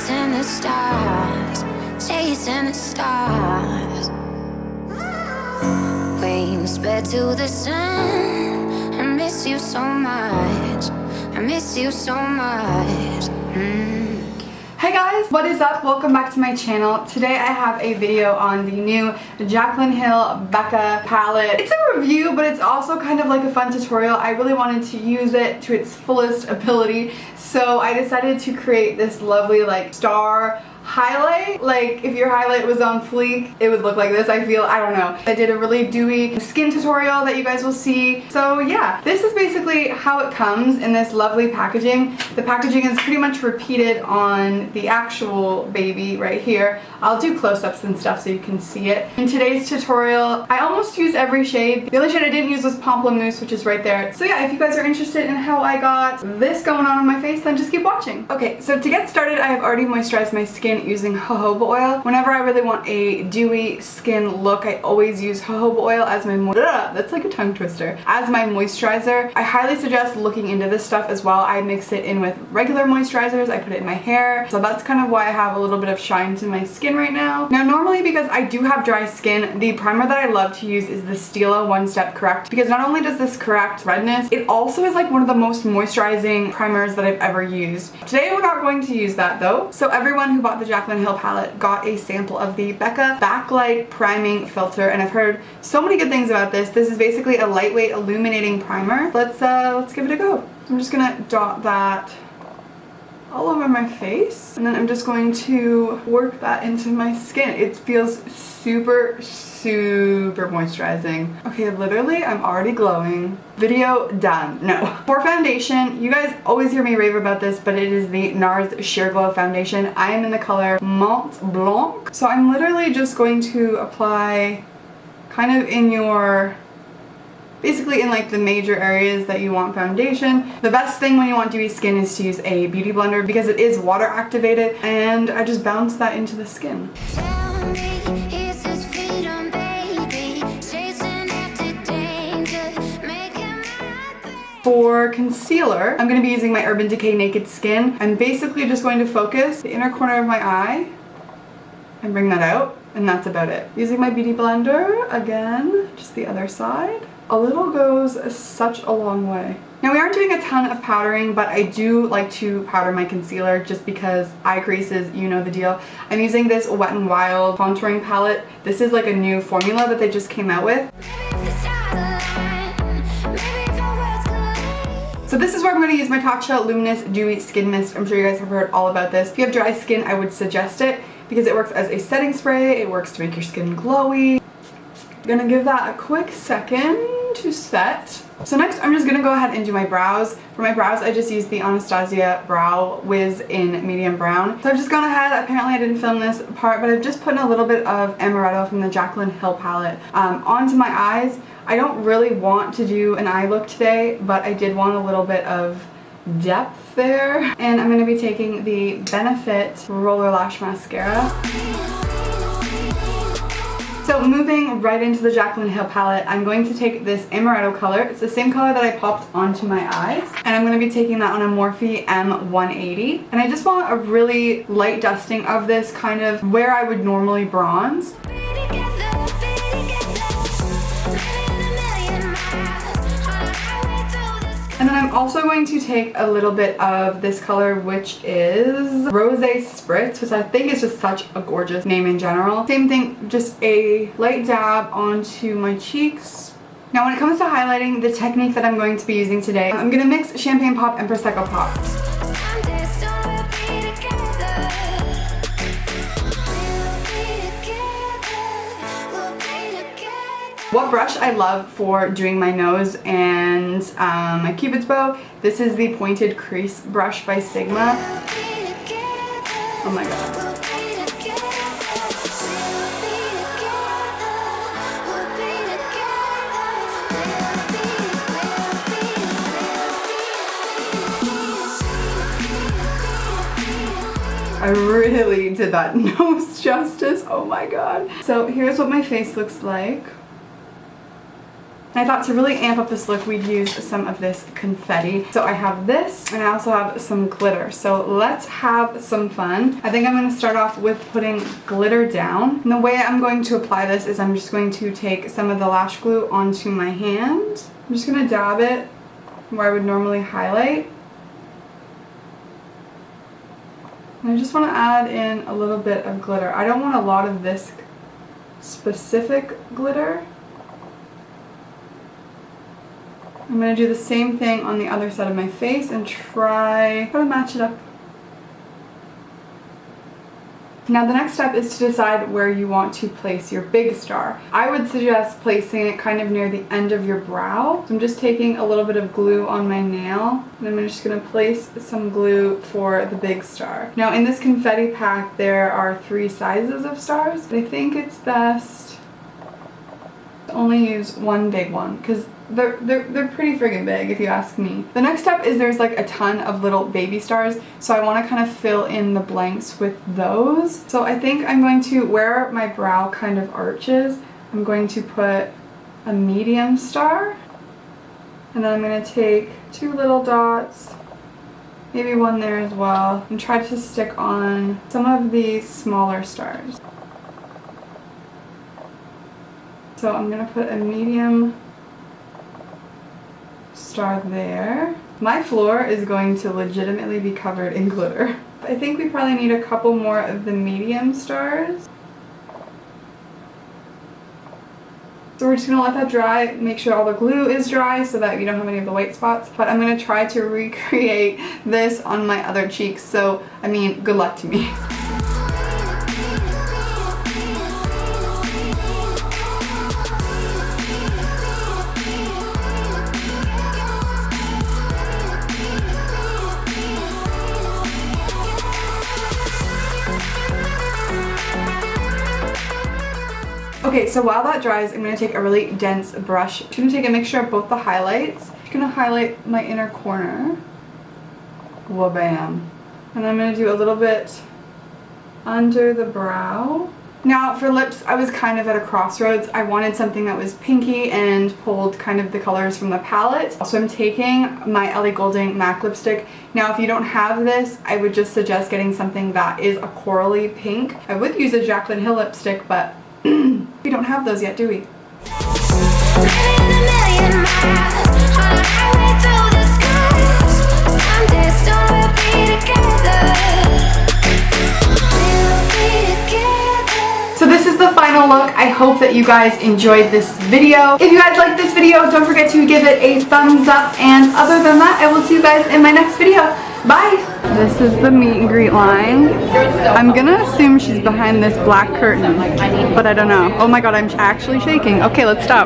chasing the stars, chasing the stars. Wings spread to the sun. I miss you so much. I miss you so much. Hey guys, what is up? Welcome back to my channel. Today I have a video on the new Jaclyn Becca palette. It's a review, but it's also kind of like a fun tutorial. I really wanted to use it to its fullest ability, so I decided to create this lovely like star highlight. Like if your highlight was on fleek, it would look like this, I feel. I don't know. I did a really dewy skin tutorial that you guys will see. So yeah, this is basically how it comes in this lovely packaging. The packaging is pretty much repeated on the actual baby right here. I'll do close-ups and stuff so you can see it. In today's tutorial, I almost used every shade. The only shade I didn't use was Pamplemousse, which is right there. So yeah, if you guys are interested in how I got this going on my face, then just keep watching. Okay, so to get started, I have already moisturized my skin using jojoba oil. Whenever I really want a dewy skin look, I always use jojoba oil as my that's like a tongue twister. As my moisturizer. I highly suggest looking into this stuff as well. I mix it in with regular moisturizers. I put it in my hair. So that's kind of why I have a little bit of shine to my skin right now. Now normally, because I do have dry skin, the primer that I love to use is the Stila One Step Correct, because not only does this correct redness, it also is like one of the most moisturizing primers that I've ever used. Today we're not going to use that though. So everyone who bought the Jaclyn palette got a sample of the Becca Backlight priming filter, and I've heard so many good things about this. This is basically a lightweight illuminating primer. Let's give it a go. I'm just gonna dot that all over my face, and then I'm just going to work that into my skin. It feels super moisturizing. Okay, literally I'm already glowing. Video done. No. For foundation, you guys always hear me rave about this, but it is the Nars Sheer Glow Foundation. I am in the color Mont Blanc. So I'm literally just going to apply kind of in your, basically in like the major areas that you want foundation. The best thing when you want dewy skin is to use a beauty blender because it is water activated, and I just bounce that into the skin. For concealer, I'm going to be using my Urban Decay Naked Skin. I'm basically just going to focus the inner corner of my eye and bring that out, and that's about it. Using my beauty blender, again, just the other side. A little goes such a long way. Now we aren't doing a ton of powdering, but I do like to powder my concealer just because eye creases, you know the deal. I'm using this Wet n Wild contouring palette. This is like a new formula that they just came out with. So this is where I'm going to use my Tatcha Luminous Dewy Skin Mist. I'm sure you guys have heard all about this. If you have dry skin, I would suggest it because it works as a setting spray. It works to make your skin glowy. I'm gonna give that a quick second to set. So next I'm just gonna go ahead and do my brows. For my brows, I just used the Anastasia Brow Wiz in medium brown. So I've just gone ahead, apparently I didn't film this part, but I've just put in a little bit of Amaretto from the Jaclyn palette onto my eyes. I don't really want to do an eye look today, but I did want a little bit of depth there. And I'm going to be taking the Benefit Roller Lash Mascara. So moving right into the Jaclyn palette, I'm going to take this Amaretto color. It's the same color that I popped onto my eyes. And I'm going to be taking that on a Morphe M180. And I just want a really light dusting of this, kind of where I would normally bronze. And then I'm also going to take a little bit of this color, which is Rosé Spritz, which I think is just such a gorgeous name in general. Same thing, just a light dab onto my cheeks. Now when it comes to highlighting, the technique that I'm going to be using today, I'm going to mix Champagne Pop and Prosecco Pop. What brush I love for doing my nose and my Cupid's bow, this is the Pointed Crease brush by Sigma. Oh my god. I really did that nose justice. Oh my god. So here's what my face looks like. And I thought to really amp up this look, we'd use some of this confetti. So I have this, and I also have some glitter. So let's have some fun. I think I'm going to start off with putting glitter down. And the way I'm going to apply this is I'm just going to take some of the lash glue onto my hand. I'm just going to dab it where I would normally highlight. And I just want to add in a little bit of glitter. I don't want a lot of this specific glitter. I'm going to do the same thing on the other side of my face and try to match it up. Now the next step is to decide where you want to place your big star. I would suggest placing it kind of near the end of your brow. So I'm just taking a little bit of glue on my nail, and I'm just going to place some glue for the big star. Now in this confetti pack there are 3 sizes of stars, but I think it's best to only use one big one because they're pretty friggin' big if you ask me. The next step is there's like a ton of little baby stars, so I want to kind of fill in the blanks with those. So I think I'm going to, where my brow kind of arches, I'm going to put a medium star, and then I'm going to take 2 little dots, maybe one there as well, and try to stick on some of these smaller stars. So I'm going to put a medium star there. My floor is going to legitimately be covered in glitter. I think we probably need a couple more of the medium stars. So we're just going to let that dry, make sure all the glue is dry so that we don't have any of the white spots. But I'm going to try to recreate this on my other cheeks, so I mean, good luck to me. Okay, so while that dries, I'm going to take a really dense brush. I'm going to take a mixture of both the highlights. I'm going to highlight my inner corner. Wha-bam. And I'm going to do a little bit under the brow. Now for lips, I was kind of at a crossroads. I wanted something that was pinky and pulled kind of the colors from the palette. So I'm taking my Ellie Goulding MAC lipstick. Now if you don't have this, I would just suggest getting something that is a corally pink. I would use a Jaclyn Hill lipstick, but we don't have those yet, do we? So this is the final look. I hope that you guys enjoyed this video. If you guys liked this video, don't forget to give it a thumbs up, and other than that, I will see you guys in my next video. Bye! This is the meet and greet line. I'm gonna assume she's behind this black curtain, but I don't know. Oh my god, I'm actually shaking. Okay, let's stop.